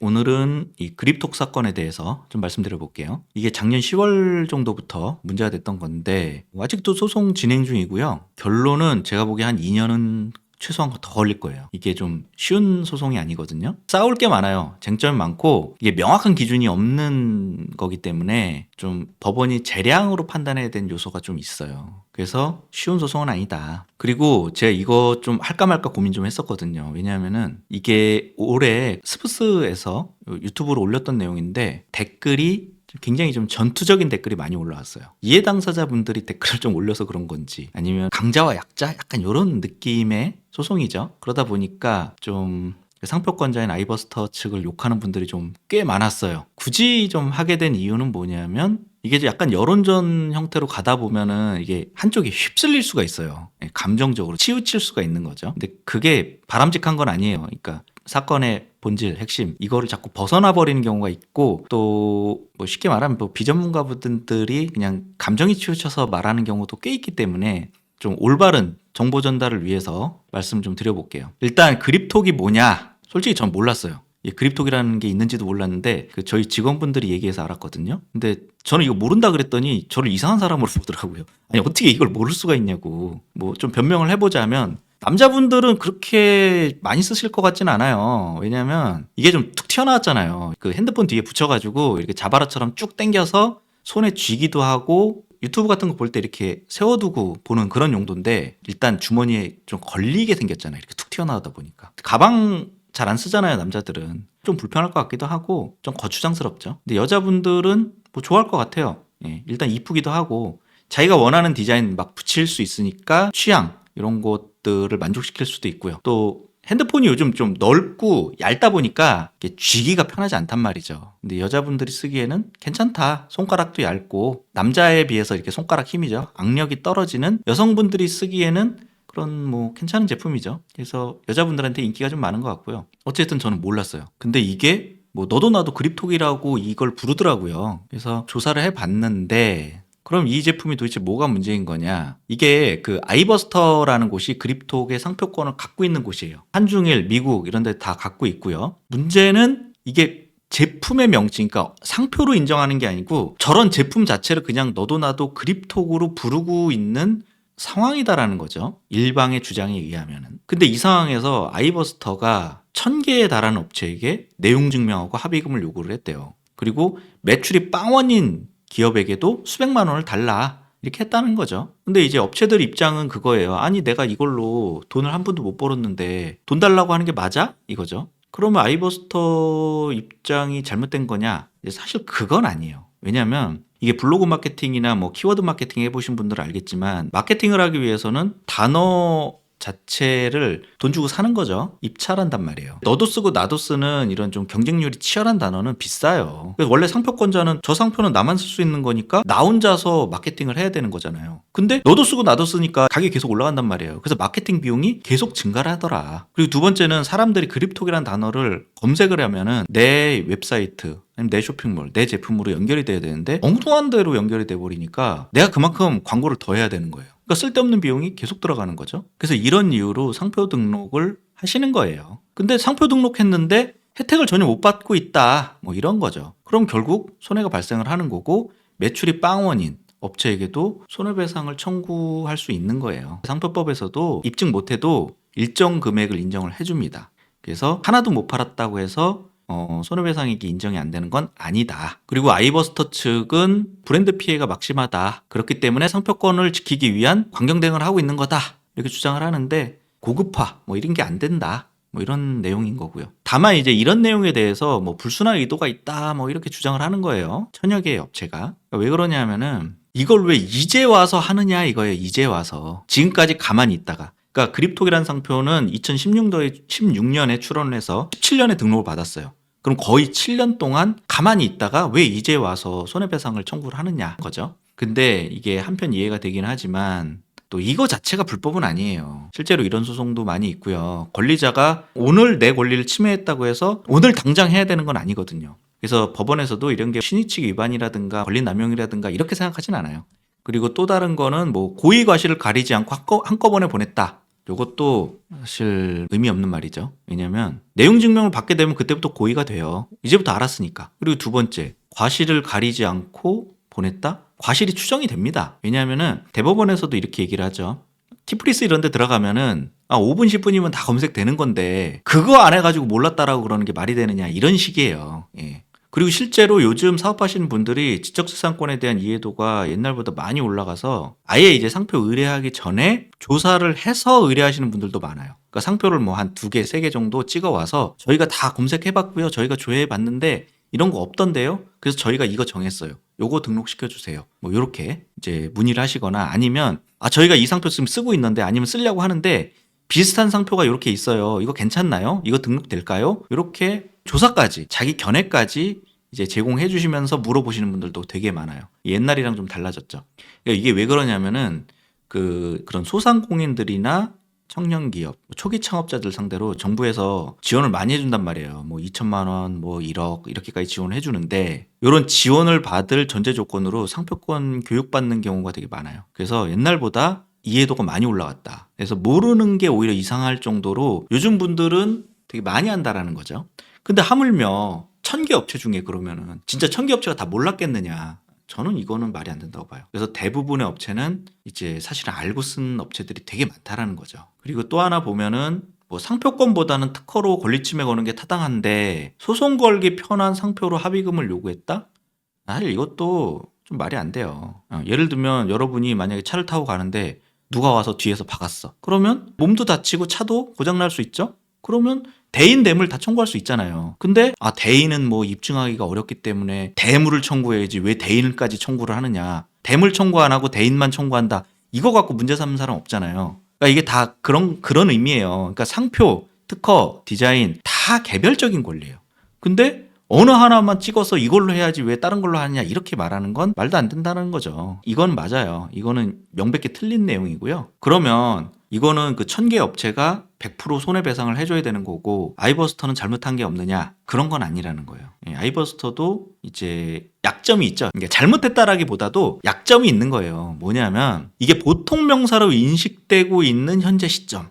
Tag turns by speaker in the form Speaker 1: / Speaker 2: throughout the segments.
Speaker 1: 오늘은 이 그립톡 사건에 대해서 좀 말씀드려 볼게요. 이게 작년 10월 정도부터 문제가 됐던 건데 아직도 소송 진행 중이고요. 결론은 제가 보기에 한 2년은 최소한 더 걸릴 거예요. 이게 좀 쉬운 소송이 아니거든요. 싸울 게 많아요. 쟁점이 많고 이게 명확한 기준이 없는 거기 때문에 좀 법원이 재량으로 판단해야 되는 요소가 좀 있어요. 그래서 쉬운 소송은 아니다. 그리고 제가 이거 좀 할까 말까 고민 좀 했었거든요. 왜냐하면은 이게 올해 스브스에서 유튜브로 올렸던 내용인데 댓글이 굉장히 좀 전투적인 댓글이 많이 올라왔어요. 이해 당사자분들이 댓글을 좀 올려서 그런 건지 아니면 강자와 약자 약간 이런 느낌의 소송이죠. 그러다 보니까 좀 상표권자인 아이버스터 측을 욕하는 분들이 좀 꽤 많았어요. 굳이 좀 하게 된 이유는 뭐냐면 이게 약간 여론전 형태로 가다 보면은 이게 한쪽이 휩쓸릴 수가 있어요. 감정적으로 치우칠 수가 있는 거죠. 근데 그게 바람직한 건 아니에요. 그러니까 사건의 본질, 핵심 이거를 자꾸 벗어나 버리는 경우가 있고 또 뭐 쉽게 말하면 뭐 비전문가분들이 그냥 감정이 치우쳐서 말하는 경우도 꽤 있기 때문에 좀 올바른 정보 전달을 위해서 말씀 좀 드려볼게요. 일단 그립톡이 뭐냐? 솔직히 전 몰랐어요. 이 그립톡이라는 게 있는지도 몰랐는데 저희 직원분들이 얘기해서 알았거든요. 근데 저는 이거 모른다 그랬더니 저를 이상한 사람으로 보더라고요. 아니 어떻게 이걸 모를 수가 있냐고. 뭐 좀 변명을 해보자면 남자분들은 그렇게 많이 쓰실 것 같진 않아요. 왜냐면 이게 좀 툭 튀어나왔잖아요. 그 핸드폰 뒤에 붙여가지고 이렇게 자바라처럼 쭉 당겨서 손에 쥐기도 하고 유튜브 같은 거 볼 때 이렇게 세워두고 보는 그런 용도인데 일단 주머니에 좀 걸리게 생겼잖아요. 이렇게 툭 튀어나오다 보니까. 가방 잘 안 쓰잖아요, 남자들은. 좀 불편할 것 같기도 하고 좀 거추장스럽죠. 근데 여자분들은 뭐 좋아할 것 같아요. 예, 일단 이쁘기도 하고 자기가 원하는 디자인 막 붙일 수 있으니까 취향 이런 것들을 만족시킬 수도 있고요. 또 핸드폰이 요즘 좀 넓고 얇다 보니까 이게 쥐기가 편하지 않단 말이죠. 근데 여자분들이 쓰기에는 괜찮다. 손가락도 얇고 남자에 비해서 이렇게 손가락 힘이죠. 악력이 떨어지는 여성분들이 쓰기에는 그런 뭐 괜찮은 제품이죠. 그래서 여자분들한테 인기가 좀 많은 것 같고요. 어쨌든 저는 몰랐어요. 근데 이게 뭐 너도 나도 그립톡이라고 이걸 부르더라고요. 그래서 조사를 해봤는데 그럼 이 제품이 도대체 뭐가 문제인 거냐? 이게 그 아이버스터라는 곳이 그립톡의 상표권을 갖고 있는 곳이에요. 한중일, 미국 이런 데 다 갖고 있고요. 문제는 이게 제품의 명칭, 그러니까 상표로 인정하는 게 아니고 저런 제품 자체를 그냥 너도 나도 그립톡으로 부르고 있는 상황이다라는 거죠. 일방의 주장에 의하면은. 근데 이 상황에서 아이버스터가 1000개에 달하는 업체에게 내용 증명하고 합의금을 요구를 했대요. 그리고 매출이 빵원인 기업에게도 수백만 원을 달라. 이렇게 했다는 거죠. 근데 이제 업체들 입장은 그거예요. 아니 내가 이걸로 돈을 한 푼도 못 벌었는데 돈 달라고 하는 게 맞아? 이거죠. 그러면 아이버스터 입장이 잘못된 거냐? 사실 그건 아니에요. 왜냐하면 이게 블로그 마케팅이나 뭐 키워드 마케팅 해보신 분들은 알겠지만 마케팅을 하기 위해서는 단어 자체를 돈 주고 사는 거죠. 입찰한단 말이에요. 너도 쓰고 나도 쓰는 이런 좀 경쟁률이 치열한 단어는 비싸요. 그래서 원래 상표권자는 저 상표는 나만 쓸 수 있는 거니까 나 혼자서 마케팅을 해야 되는 거잖아요. 근데 너도 쓰고 나도 쓰니까 가격이 계속 올라간단 말이에요. 그래서 마케팅 비용이 계속 증가를 하더라. 그리고 두 번째는 사람들이 그립톡이라는 단어를 검색을 하면은 내 웹사이트 아니면 내 쇼핑몰, 내 제품으로 연결이 돼야 되는데 엉뚱한 대로 연결이 돼 버리니까 내가 그만큼 광고를 더 해야 되는 거예요. 그러니까 쓸데없는 비용이 계속 들어가는 거죠. 그래서 이런 이유로 상표 등록을 하시는 거예요. 근데 상표 등록했는데 혜택을 전혀 못 받고 있다. 뭐 이런 거죠. 그럼 결국 손해가 발생을 하는 거고 매출이 빵원인 업체에게도 손해배상을 청구할 수 있는 거예요. 상표법에서도 입증 못해도 일정 금액을 인정을 해줍니다. 그래서 하나도 못 팔았다고 해서 손해배상액이 인정이 안 되는 건 아니다. 그리고 아이버스터 측은 브랜드 피해가 막심하다. 그렇기 때문에 상표권을 지키기 위한 관경 대응을 하고 있는 거다. 이렇게 주장을 하는데 고급화 뭐 이런 게 안 된다. 뭐 이런 내용인 거고요. 다만 이제 이런 내용에 대해서 뭐 불순한 의도가 있다. 뭐 이렇게 주장을 하는 거예요. 천여 개의 업체가. 그러니까 왜 그러냐면은 이걸 왜 이제 와서 하느냐 이거예요. 이제 와서. 지금까지 가만히 있다가. 그러니까 그립톡이라는 상표는 2016년에 출원을 해서 17년에 등록을 받았어요. 그럼 거의 7년 동안 가만히 있다가 왜 이제 와서 손해배상을 청구를 하느냐 거죠. 근데 이게 한편 이해가 되긴 하지만 또 이거 자체가 불법은 아니에요. 실제로 이런 소송도 많이 있고요. 권리자가 오늘 내 권리를 침해했다고 해서 오늘 당장 해야 되는 건 아니거든요. 그래서 법원에서도 이런 게 신의칙 위반이라든가 권리 남용이라든가 이렇게 생각하진 않아요. 그리고 또 다른 거는 뭐 고의 과실을 가리지 않고 한꺼번에 보냈다. 요것도 사실 의미 없는 말이죠. 왜냐면 내용 증명을 받게 되면 그때부터 고의가 돼요. 이제부터 알았으니까. 그리고 두 번째, 과실을 가리지 않고 보냈다? 과실이 추정이 됩니다. 왜냐하면은 대법원에서도 이렇게 얘기를 하죠. 티프리스 이런 데 들어가면은 5분 10분이면 다 검색되는 건데 그거 안 해가지고 몰랐다라고 그러는 게 말이 되느냐 이런 식이에요. 예. 그리고 실제로 요즘 사업하시는 분들이 지적재산권에 대한 이해도가 옛날보다 많이 올라가서 아예 이제 상표 의뢰하기 전에 조사를 해서 의뢰하시는 분들도 많아요. 그러니까 상표를 뭐 한 2개, 3개 정도 찍어와서 저희가 다 검색해봤고요. 저희가 조회해봤는데 이런 거 없던데요. 그래서 저희가 이거 정했어요. 요거 등록시켜주세요. 뭐 요렇게 이제 문의를 하시거나 아니면 저희가 이 상표 지금 쓰고 있는데 아니면 쓰려고 하는데 비슷한 상표가 이렇게 있어요. 이거 괜찮나요? 이거 등록될까요? 이렇게 조사까지 자기 견해까지 이제 제공해 주시면서 물어보시는 분들도 되게 많아요. 옛날이랑 좀 달라졌죠. 그러니까 이게 왜 그러냐면은 그런 소상공인들이나 청년기업, 초기 창업자들 상대로 정부에서 지원을 많이 해준단 말이에요. 뭐 2천만 원, 뭐 1억 이렇게까지 지원을 해주는데 이런 지원을 받을 전제 조건으로 상표권 교육받는 경우가 되게 많아요. 그래서 옛날보다 이해도가 많이 올라갔다. 그래서 모르는 게 오히려 이상할 정도로 요즘 분들은 되게 많이 한다라는 거죠. 근데 하물며 1000개 업체 중에 그러면은 진짜 1000개 업체가 다 몰랐겠느냐. 저는 이거는 말이 안 된다고 봐요. 그래서 대부분의 업체는 이제 사실은 알고 쓴 업체들이 되게 많다라는 거죠. 그리고 또 하나 보면은 뭐 상표권보다는 특허로 권리침해 거는 게 타당한데 소송 걸기 편한 상표로 합의금을 요구했다? 사실 이것도 좀 말이 안 돼요. 예를 들면 여러분이 만약에 차를 타고 가는데 누가 와서 뒤에서 박았어. 그러면 몸도 다치고 차도 고장날 수 있죠? 그러면 대인 대물 다 청구할 수 있잖아요. 근데 대인은 뭐 입증하기가 어렵기 때문에 대물을 청구해야지 왜 대인까지 청구를 하느냐. 대물 청구 안 하고 대인만 청구한다. 이거 갖고 문제 삼는 사람 없잖아요. 그러니까 이게 다 그런 의미예요. 그러니까 상표, 특허, 디자인 다 개별적인 권리예요. 근데 어느 하나만 찍어서 이걸로 해야지 왜 다른 걸로 하느냐 이렇게 말하는 건 말도 안 된다는 거죠. 이건 맞아요. 이거는 명백히 틀린 내용이고요. 그러면 이거는 그 1000개 업체가 100% 손해배상을 해줘야 되는 거고 아이버스터는 잘못한 게 없느냐 그런 건 아니라는 거예요. 아이버스터도 이제 약점이 있죠. 그러니까 잘못했다라기보다도 약점이 있는 거예요. 뭐냐면 이게 보통 명사로 인식되고 있는 현재 시점.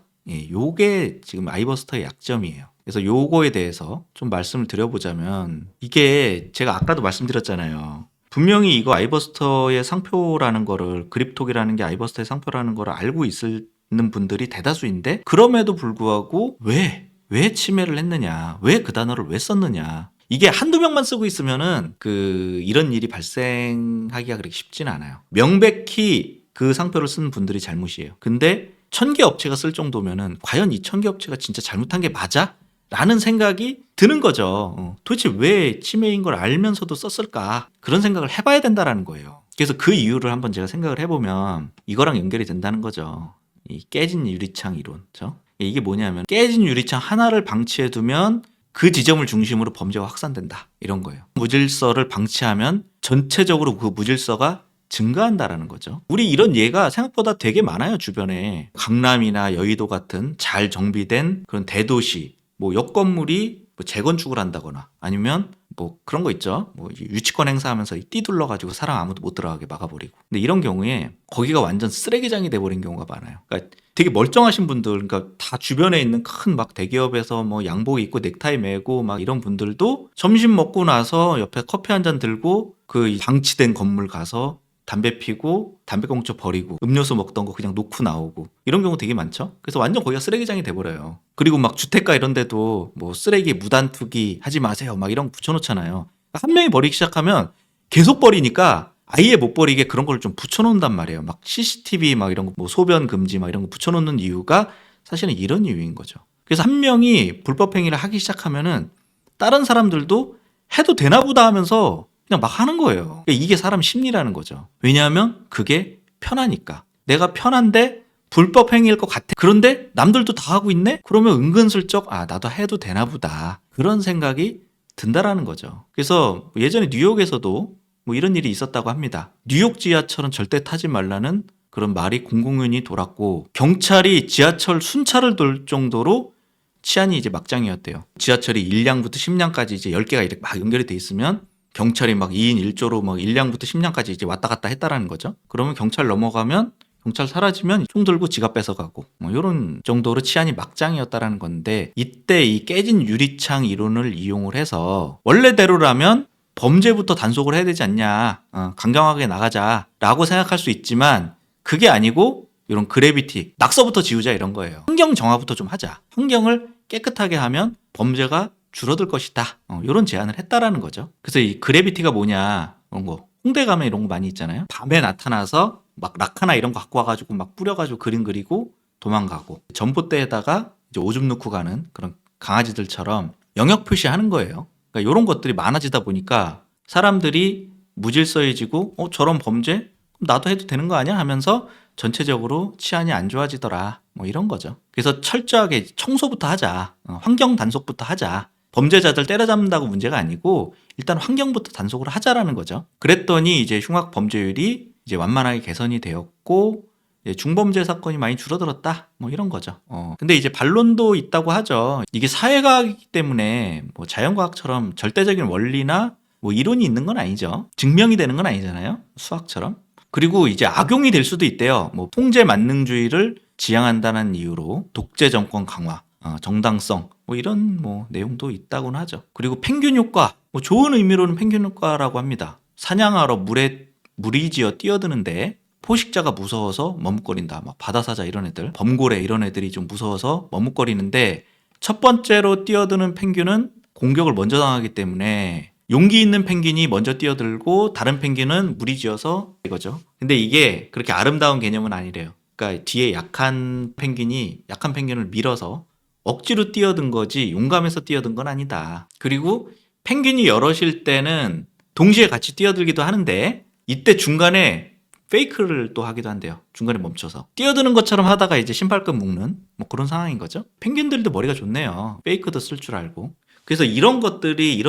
Speaker 1: 요게 지금 아이버스터의 약점이에요. 그래서 요거에 대해서 좀 말씀을 드려보자면 이게 제가 아까도 말씀드렸잖아요. 분명히 이거 아이버스터의 상표라는 거를 그립톡이라는 게 아이버스터의 상표라는 거를 알고 있는 분들이 대다수인데 그럼에도 불구하고 왜 침해를 했느냐 왜 그 단어를 왜 썼느냐 이게 한두 명만 쓰고 있으면은 이런 일이 발생하기가 그렇게 쉽지는 않아요. 명백히 그 상표를 쓴 분들이 잘못이에요. 근데 1000개 업체가 쓸 정도면은 과연 이 1000개 업체가 진짜 잘못한 게 맞아? 라는 생각이 드는 거죠. 도대체 왜 치매인 걸 알면서도 썼을까? 그런 생각을 해봐야 된다라는 거예요. 그래서 그 이유를 한번 제가 생각을 해보면 이거랑 연결이 된다는 거죠. 이 깨진 유리창 이론. 그렇죠? 이게 뭐냐면 깨진 유리창 하나를 방치해두면 그 지점을 중심으로 범죄가 확산된다. 이런 거예요. 무질서를 방치하면 전체적으로 그 무질서가 증가한다라는 거죠. 우리 이런 예가 생각보다 되게 많아요. 주변에 강남이나 여의도 같은 잘 정비된 그런 대도시 뭐 옆건물이 뭐 재건축을 한다거나 아니면 뭐 그런 거 있죠. 뭐 유치권 행사하면서 띠둘러가지고 사람 아무도 못 들어가게 막아버리고. 근데 이런 경우에 거기가 완전 쓰레기장이 돼버린 경우가 많아요. 그러니까 되게 멀쩡하신 분들, 그러니까 다 주변에 있는 큰 막 대기업에서 뭐 양복 입고 넥타이 매고 막 이런 분들도 점심 먹고 나서 옆에 커피 한 잔 들고 그 방치된 건물 가서 담배 피고 담배꽁초 버리고 음료수 먹던 거 그냥 놓고 나오고 이런 경우 되게 많죠. 그래서 완전 거기가 쓰레기장이 돼버려요. 그리고 막 주택가 이런 데도 뭐 쓰레기 무단 투기 하지 마세요 막 이런 거 붙여놓잖아요. 한 명이 버리기 시작하면 계속 버리니까 아예 못 버리게 그런 걸 좀 붙여놓는단 말이에요. 막 CCTV 막 이런 거 뭐 소변 금지 막 이런 거 붙여놓는 이유가 사실은 이런 이유인 거죠. 그래서 한 명이 불법 행위를 하기 시작하면은 다른 사람들도 해도 되나 보다 하면서 그냥 막 하는 거예요. 이게 사람 심리라는 거죠. 왜냐하면 그게 편하니까. 내가 편한데 불법 행위일 것 같아. 그런데 남들도 다 하고 있네? 그러면 은근슬쩍 나도 해도 되나 보다. 그런 생각이 든다라는 거죠. 그래서 예전에 뉴욕에서도 뭐 이런 일이 있었다고 합니다. 뉴욕 지하철은 절대 타지 말라는 그런 말이 공공연히 돌았고 경찰이 지하철 순찰을 돌 정도로 치안이 이제 막장이었대요. 지하철이 1량부터 10량까지 이제 10개가 이렇게 막 연결이 돼 있으면 경찰이 막 2인 1조로 막 1량부터 10량까지 이제 왔다 갔다 했다라는 거죠. 그러면 경찰 넘어가면 경찰 사라지면 총 들고 지갑 뺏어가고 뭐 이런 정도로 치안이 막장이었다라는 건데, 이때 이 깨진 유리창 이론을 이용을 해서 원래대로라면 범죄부터 단속을 해야 되지 않냐, 강경하게 나가자라고 생각할 수 있지만 그게 아니고 이런 그래비티, 낙서부터 지우자 이런 거예요. 환경 정화부터 좀 하자. 환경을 깨끗하게 하면 범죄가 줄어들 것이다. 이런 제안을 했다라는 거죠. 그래서 이 그래비티가 뭐냐, 이런 거 홍대 가면 이런 거 많이 있잖아요. 밤에 나타나서 막 락하나 이런 거 갖고 와가지고 막 뿌려가지고 그림 그리고 도망가고, 전봇대에다가 이제 오줌 넣고 가는 그런 강아지들처럼 영역 표시하는 거예요. 그러니까 이런 것들이 많아지다 보니까 사람들이 무질서해지고 저런 범죄? 그럼 나도 해도 되는 거 아니야? 하면서 전체적으로 치안이 안 좋아지더라. 뭐 이런 거죠. 그래서 철저하게 청소부터 하자. 환경 단속부터 하자. 범죄자들 때려잡는다고 문제가 아니고 일단 환경부터 단속을 하자라는 거죠. 그랬더니 이제 흉악 범죄율이 이제 완만하게 개선이 되었고 이제 중범죄 사건이 많이 줄어들었다. 뭐 이런 거죠. 근데 이제 반론도 있다고 하죠. 이게 사회과학이기 때문에 뭐 자연과학처럼 절대적인 원리나 뭐 이론이 있는 건 아니죠. 증명이 되는 건 아니잖아요. 수학처럼. 그리고 이제 악용이 될 수도 있대요. 뭐 통제 만능주의를 지향한다는 이유로 독재 정권 강화, 정당성 뭐 이런 뭐 내용도 있다고는 하죠. 그리고 펭귄 효과, 뭐 좋은 의미로는 펭귄 효과라고 합니다. 사냥하러 물에 무리지어 뛰어드는데 포식자가 무서워서 머뭇거린다. 막 바다사자 이런 애들, 범고래 이런 애들이 좀 무서워서 머뭇거리는데, 첫 번째로 뛰어드는 펭귄은 공격을 먼저 당하기 때문에 용기 있는 펭귄이 먼저 뛰어들고 다른 펭귄은 무리지어서 이거죠. 근데 이게 그렇게 아름다운 개념은 아니래요. 그러니까 뒤에 약한 펭귄을 밀어서 억지로 뛰어든 거지 용감해서 뛰어든 건 아니다. 그리고 펭귄이 여럿일 때는 동시에 같이 뛰어들기도 하는데 이때 중간에 페이크를 또 하기도 한대요. 중간에 멈춰서 뛰어드는 것처럼 하다가 이제 신발끈 묶는 뭐 그런 상황인 거죠. 펭귄들도 머리가 좋네요. 페이크도 쓸 줄 알고. 그래서 이런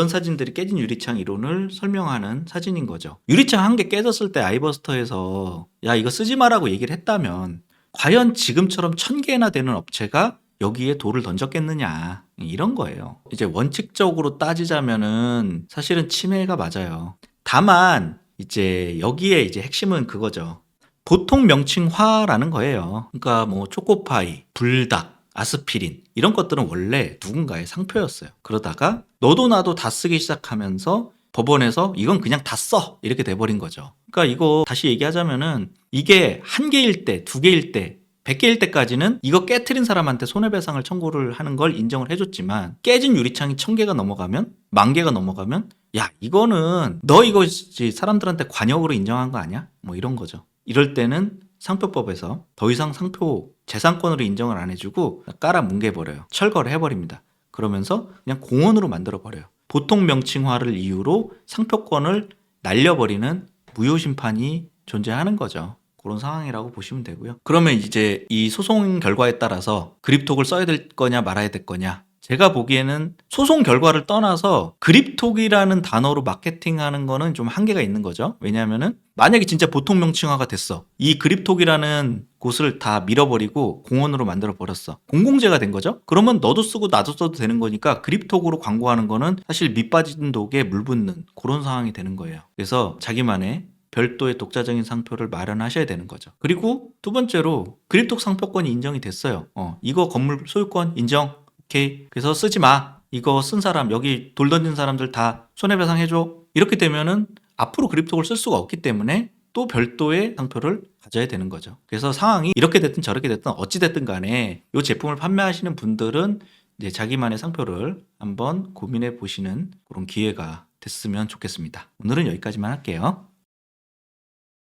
Speaker 1: 사진들이 깨진 유리창 이론을 설명하는 사진인 거죠. 유리창 한 개 깨졌을 때 아이버스터에서 야 이거 쓰지 마라고 얘기를 했다면 과연 지금처럼 1000개나 되는 업체가 여기에 돌을 던졌겠느냐, 이런 거예요. 이제 원칙적으로 따지자면은 사실은 침해가 맞아요. 다만 이제 여기에 이제 핵심은 그거죠. 보통 명칭화라는 거예요. 그러니까 뭐 초코파이, 불닭, 아스피린 이런 것들은 원래 누군가의 상표였어요. 그러다가 너도 나도 다 쓰기 시작하면서 법원에서 이건 그냥 다 써! 이렇게 돼버린 거죠. 그러니까 이거 다시 얘기하자면은 이게 1개일 때, 2개일 때, 100개일 때까지는 이거 깨트린 사람한테 손해배상을 청구를 하는 걸 인정을 해줬지만, 깨진 유리창이 1000개가 넘어가면, 10,000개가 넘어가면 야 이거는 너 이거 사람들한테 관역으로 인정한 거 아니야? 뭐 이런 거죠. 이럴 때는 상표법에서 더 이상 상표 재산권으로 인정을 안 해주고 깔아 뭉개버려요. 철거를 해버립니다. 그러면서 그냥 공원으로 만들어버려요. 보통 명칭화를 이유로 상표권을 날려버리는 무효심판이 존재하는 거죠. 그런 상황이라고 보시면 되고요. 그러면 이제 이 소송 결과에 따라서 그립톡을 써야 될 거냐 말아야 될 거냐, 제가 보기에는 소송 결과를 떠나서 그립톡이라는 단어로 마케팅하는 거는 좀 한계가 있는 거죠. 왜냐하면은 만약에 진짜 보통 명칭화가 됐어. 이 그립톡이라는 곳을 다 밀어버리고 공원으로 만들어 버렸어. 공공재가 된 거죠. 그러면 너도 쓰고 나도 써도 되는 거니까 그립톡으로 광고하는 거는 사실 밑 빠진 독에 물 붓는 그런 상황이 되는 거예요. 그래서 자기만의 별도의 독자적인 상표를 마련하셔야 되는 거죠. 그리고 두 번째로 그립톡 상표권이 인정이 됐어요. 이거 건물 소유권 인정. 오케이. 그래서 쓰지 마. 이거 쓴 사람, 여기 돌 던진 사람들 다 손해배상 해줘. 이렇게 되면은 앞으로 그립톡을 쓸 수가 없기 때문에 또 별도의 상표를 가져야 되는 거죠. 그래서 상황이 이렇게 됐든 저렇게 됐든 어찌 됐든 간에 이 제품을 판매하시는 분들은 이제 자기만의 상표를 한번 고민해 보시는 그런 기회가 됐으면 좋겠습니다. 오늘은 여기까지만 할게요.